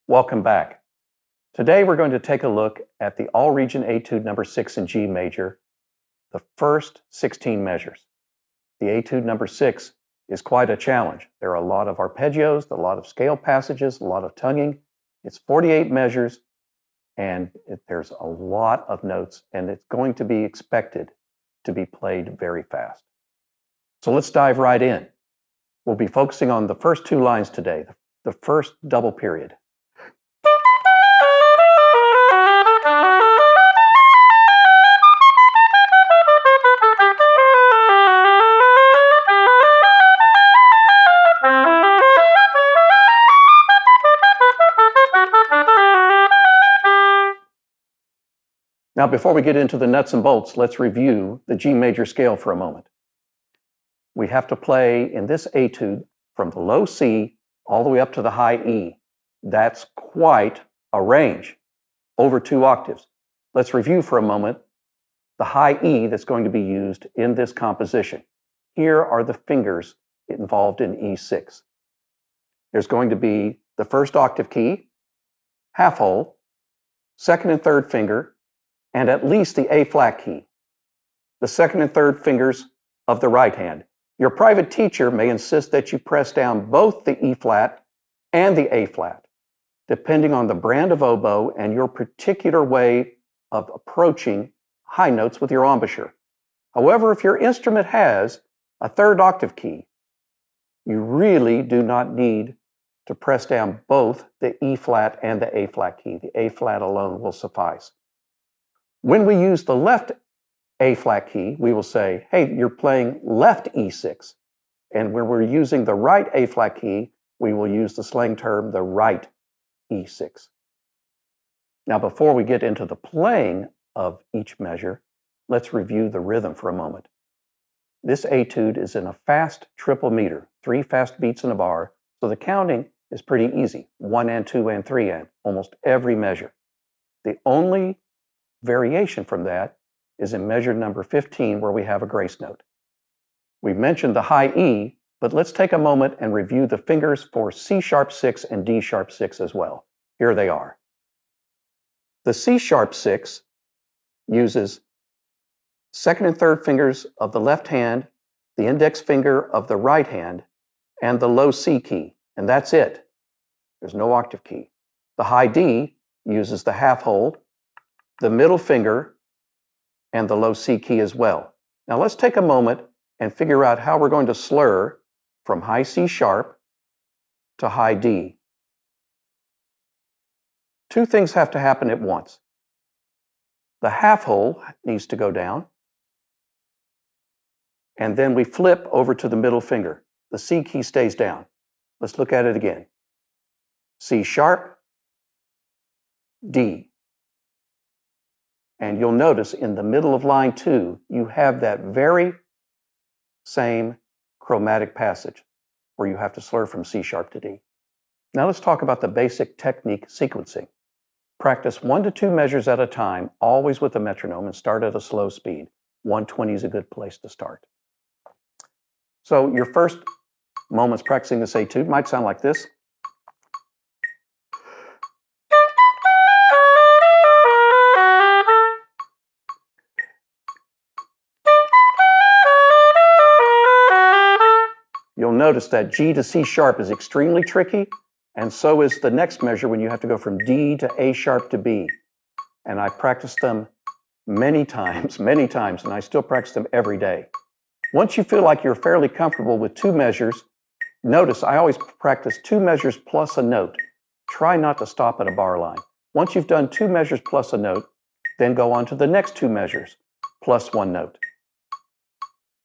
Welcome back. Today we're going to take a look at the all-region etude number 6 in G major, the first 16 measures. The etude number 6 is quite a challenge. There are a lot of arpeggios, a lot of scale passages, a lot of tonguing. It's 48 measures, and there's a lot of notes, and it's going to be expected to be played very fast. So let's dive right in. We'll be focusing on the first two lines today, the first double period. Now, before we get into the nuts and bolts, let's review the G major scale for a moment. We have to play in this etude from the low C all the way up to the high E. That's quite a range, over 2 octaves. Let's review for a moment the high E that's going to be used in this composition. Here are the fingers involved in E6. There's going to be the first octave key, half hole, second and third finger, and at least the A flat key, the second and third fingers of the right hand. Your private teacher may insist that you press down both the E flat and the A flat, depending on the brand of oboe and your particular way of approaching high notes with your embouchure. However, if your instrument has a third octave key, you really do not need to press down both the E flat and the A flat key. The A flat alone will suffice. When we use the left A flat key, we will say, hey, you're playing left E6. And when we're using the right A flat key, we will use the slang term, the right E6. Now, before we get into the playing of each measure, let's review the rhythm for a moment. This etude is in a fast triple meter, 3 fast beats in a bar, so the counting is pretty easy, 1 and 2 and 3 and almost every measure. The only variation from that is in measure number 15, where we have a grace note. We mentioned the high E, but let's take a moment and review the fingers for C sharp 6 and D sharp 6 as well. Here they are. The C sharp 6 uses second and third fingers of the left hand, the index finger of the right hand, and the low C key, and that's it. There's no octave key. The high D uses the half hold, the middle finger, and the low C key as well. Now let's take a moment and figure out how we're going to slur from high C sharp to high D. 2 things have to happen at once. The half hole needs to go down, and then we flip over to the middle finger. The C key stays down. Let's look at it again. C sharp, D. And you'll notice in the middle of line 2, you have that very same chromatic passage where you have to slur from C sharp to D. Now let's talk about the basic technique sequencing. Practice 1 to 2 measures at a time, always with a metronome, and start at a slow speed. 120 is a good place to start. So your first moments practicing this etude might sound like this. You'll notice that G to C sharp is extremely tricky, and so is the next measure when you have to go from D to A sharp to B. And I practiced them many times, and I still practice them every day. Once you feel like you're fairly comfortable with 2 measures, notice I always practice 2 measures plus a note. Try not to stop at a bar line. Once you've done 2 measures plus a note, then go on to the next 2 measures plus 1 note.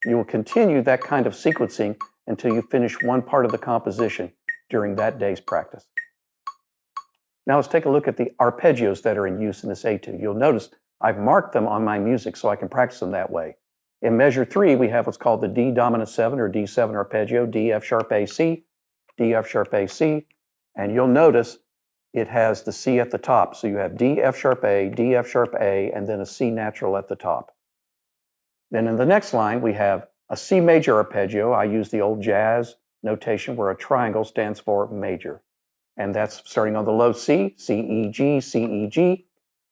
You will continue that kind of sequencing until you finish one part of the composition during that day's practice. Now let's take a look at the arpeggios that are in use in this etude. You'll notice I've marked them on my music so I can practice them that way. In measure 3, we have what's called the D dominant 7 or D7 arpeggio, D, F sharp, A, C, D, F sharp, A, C, and you'll notice it has the C at the top. So you have D, F sharp, A, D, F sharp, A, and then a C natural at the top. Then in the next line, we have a C major arpeggio. I use the old jazz notation where a triangle stands for major. And that's starting on the low C, C, E, G, C, E, G.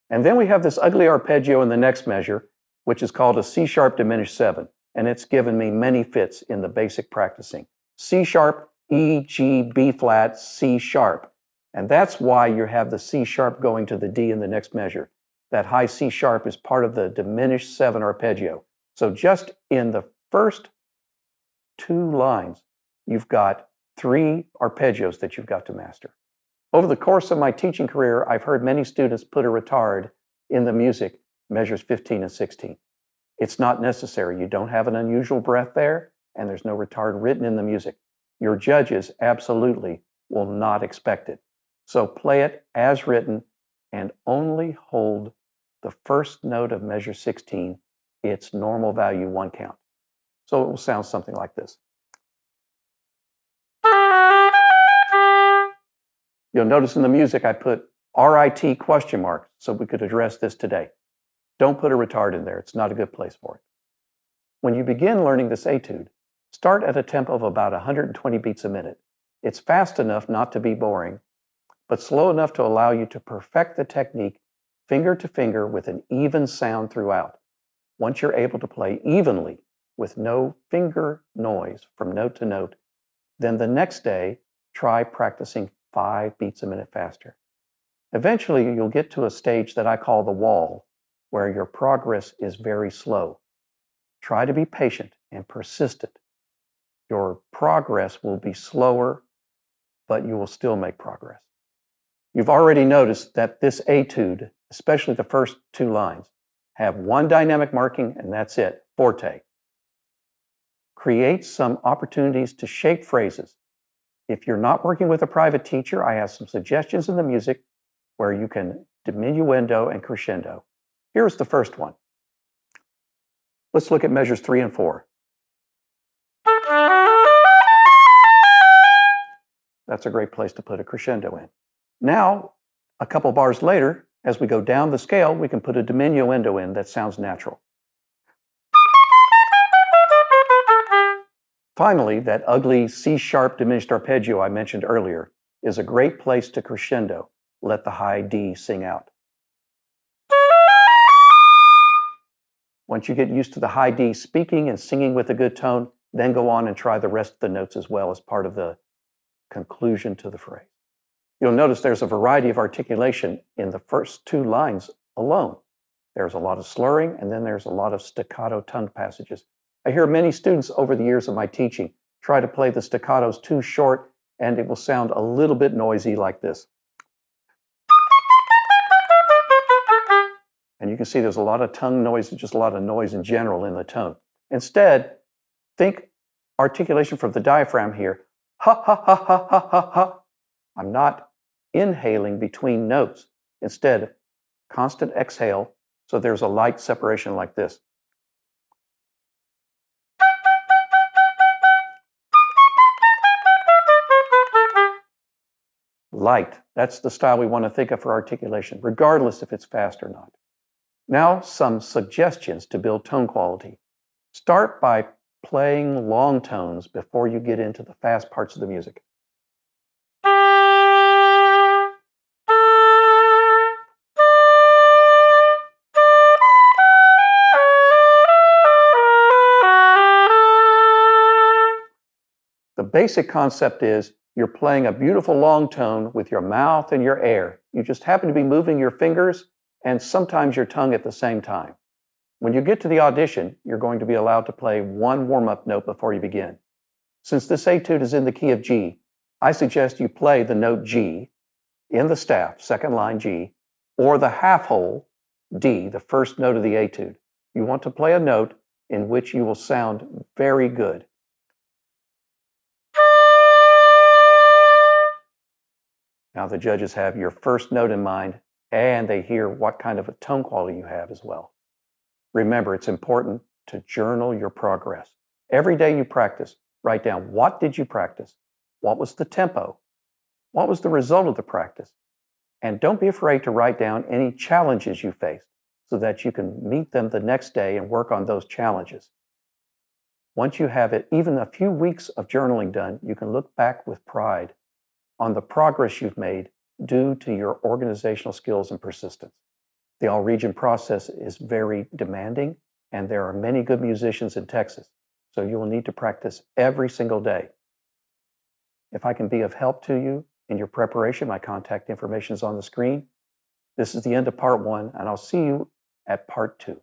And then we have this ugly arpeggio in the next measure, which is called a C sharp diminished 7. And it's given me many fits in the basic practicing. C sharp, E, G, B flat, C sharp. And that's why you have the C sharp going to the D in the next measure. That high C sharp is part of the diminished 7 arpeggio. So just in the first 2 lines, you've got 3 arpeggios that you've got to master. Over the course of my teaching career, I've heard many students put a retard in the music, measures 15 and 16. It's not necessary. You don't have an unusual breath there, and there's no retard written in the music. Your judges absolutely will not expect it. So play it as written and only hold the first note of measure 16, its normal value 1 count. So it will sound something like this. You'll notice in the music I put RIT question mark so we could address this today. Don't put a retard in there. It's not a good place for it. When you begin learning this etude, start at a tempo of about 120 beats a minute. It's fast enough not to be boring, but slow enough to allow you to perfect the technique finger to finger with an even sound throughout. Once you're able to play evenly with no finger noise from note to note, then the next day, try practicing 5 beats a minute faster. Eventually, you'll get to a stage that I call the wall, where your progress is very slow. Try to be patient and persistent. Your progress will be slower, but you will still make progress. You've already noticed that this etude, especially the first 2 lines, have 1 dynamic marking, and that's it, forte. Create some opportunities to shape phrases. If you're not working with a private teacher, I have some suggestions in the music where you can diminuendo and crescendo. Here's the first one. Let's look at measures 3 and 4. That's a great place to put a crescendo in. Now, a couple bars later, as we go down the scale, we can put a diminuendo in that sounds natural. Finally, that ugly C-sharp diminished arpeggio I mentioned earlier is a great place to crescendo. Let the high D sing out. Once you get used to the high D speaking and singing with a good tone, then go on and try the rest of the notes as well as part of the conclusion to the phrase. You'll notice there's a variety of articulation in the first 2 lines alone. There's a lot of slurring, and then there's a lot of staccato tongue passages. I hear many students over the years of my teaching try to play the staccatos too short, and it will sound a little bit noisy like this. And you can see there's a lot of tongue noise, just a lot of noise in general in the tone. Instead, think articulation from the diaphragm here. Ha, ha, ha, ha, ha, ha, ha. I'm not inhaling between notes. Instead, constant exhale, so there's a light separation like this. Light, that's the style we want to think of for articulation, regardless if it's fast or not. Now, some suggestions to build tone quality. Start by playing long tones before you get into the fast parts of the music. The basic concept is you're playing a beautiful long tone with your mouth and your air. You just happen to be moving your fingers and sometimes your tongue at the same time. When you get to the audition, you're going to be allowed to play 1 warm-up note before you begin. Since this etude is in the key of G, I suggest you play the note G in the staff, second line G, or the half whole D, the first note of the etude. You want to play a note in which you will sound very good. Now the judges have your first note in mind, and they hear what kind of a tone quality you have as well. Remember, it's important to journal your progress. Every day you practice, write down what did you practice, what was the tempo, what was the result of the practice, and don't be afraid to write down any challenges you faced so that you can meet them the next day and work on those challenges. Once you have it, even a few weeks of journaling done, you can look back with pride on the progress you've made due to your organizational skills and persistence. The all-region process is very demanding, and there are many good musicians in Texas, so you will need to practice every single day. If I can be of help to you in your preparation, my contact information is on the screen. This is the end of part 1, and I'll see you at part 2.